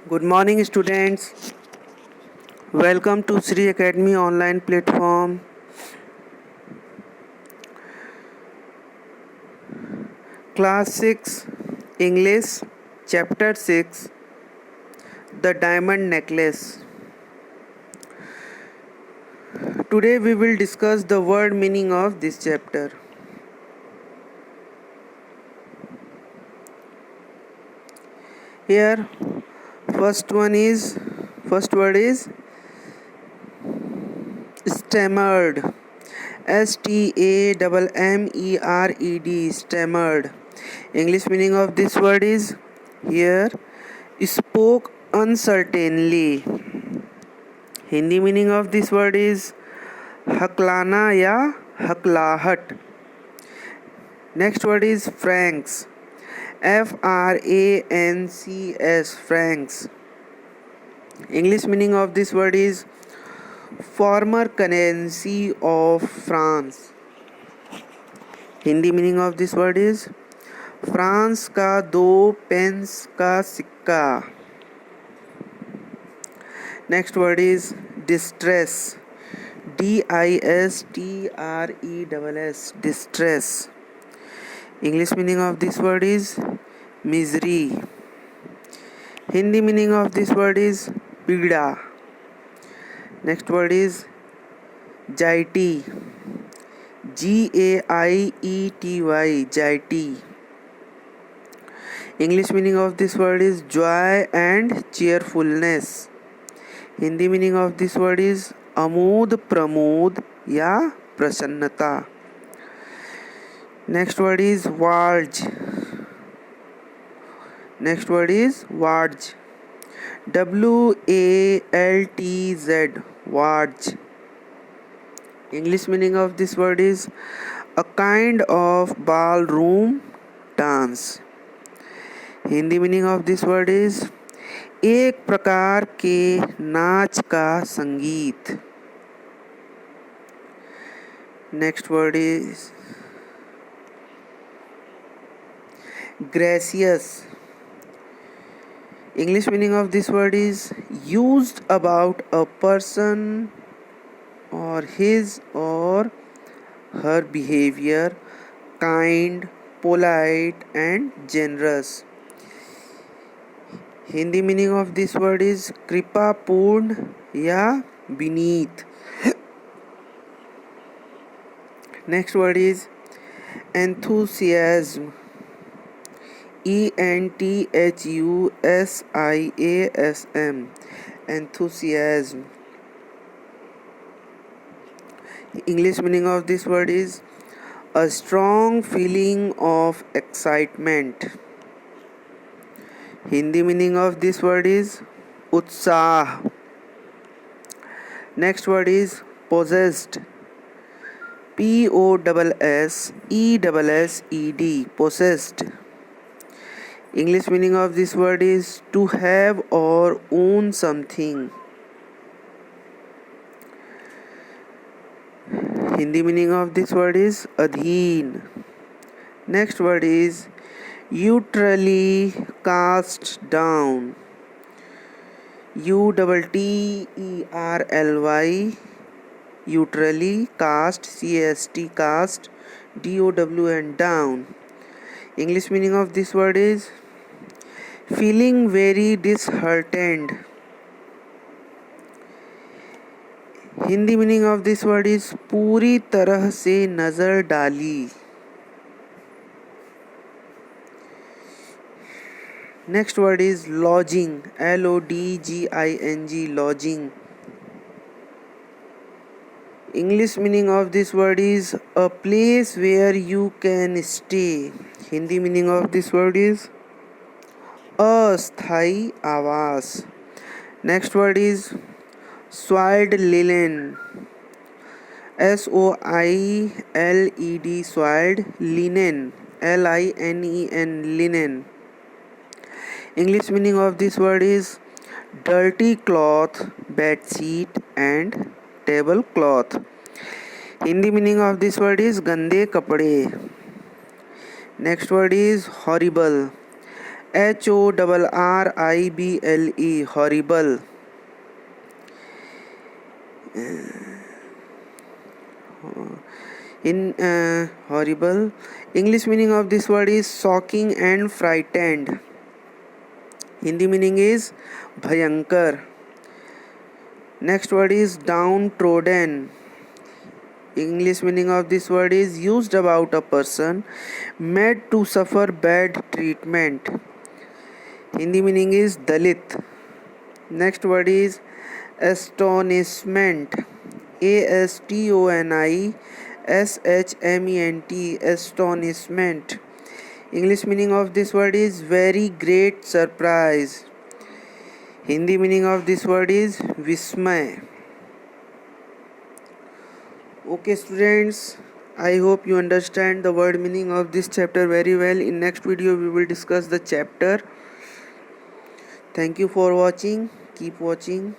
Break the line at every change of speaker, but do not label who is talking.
Good morning, students. Welcome to Sri Academy online platform. Class 6 English, Chapter 6 The Diamond Necklace. Today we will discuss the word meaning of this chapter. Here, first word is stammered. STAMMERED, stammered. English meaning of this word is here spoke uncertainly. Hindi meaning of this word is हकलाना या हकलाहट. Next word is francs. FRANCS, francs. English meaning of this word is former currency of France. Hindi meaning of this word is France का 2 pens का सिक्का. Next word is distress. DISTRESS, distress. English meaning of this word is misery. Hindi meaning of this word is पीड़ा. Next word is jaity. GAIETY, jaity. English meaning of this word is joy and cheerfulness. Hindi meaning of this word is अमूद Pramod या प्रसन्नता. Next word is warj. Next word is warj. WALTZ, warj. English meaning of this word is a kind of ballroom dance. Hindi meaning of this word is एक प्रकार के नाच का संगीत. Next word is gracious. English meaning of this word is used about a person or his or her behavior, kind, polite and generous. Hindi meaning of this word is कृपा पूर्ण या Vineet. Next word is enthusiasm. ENTHUSIASM, enthusiasm. English meaning of this word is a strong feeling of excitement. Hindi meaning of this word is उत्साह. Next word is possessed. POSSESSED, possessed. English meaning of this word is to have or own something. Hindi meaning of this word is अधीन. Next word is utterly cast down. UTTERLY, utterly, cast, CAST, cast, DOW and down. English meaning of this word is feeling very disheartened. Hindi meaning of this word is पूरी तरह से नजर डाली. Next word is lodging. LODGING, lodging. English meaning of this word is a place where you can stay. Hindi meaning of this word is अस्थाई आवास. Next word is soiled linen. SOILED, soiled, linen, LINEN, linen. English meaning of this word is dirty cloth, bed sheet and table cloth. Hindi meaning of this word is गंदे कपड़े. Next word is horrible. HORRIBLE, horrible. In horrible, English meaning of this word is shocking and frightened. Hindi meaning is bhayankar. Next word is downtrodden. English meaning of this word is used about a person made to suffer bad treatment. Hindi meaning is dalit. Next word is astonishment. ASTONISHMENT, astonishment. English meaning of this word is very great surprise. Hindi meaning of this word is vismay. Okay students, I hope you understand the word meaning of this chapter very well. In next video we will discuss the chapter. Thank you for watching. Keep watching.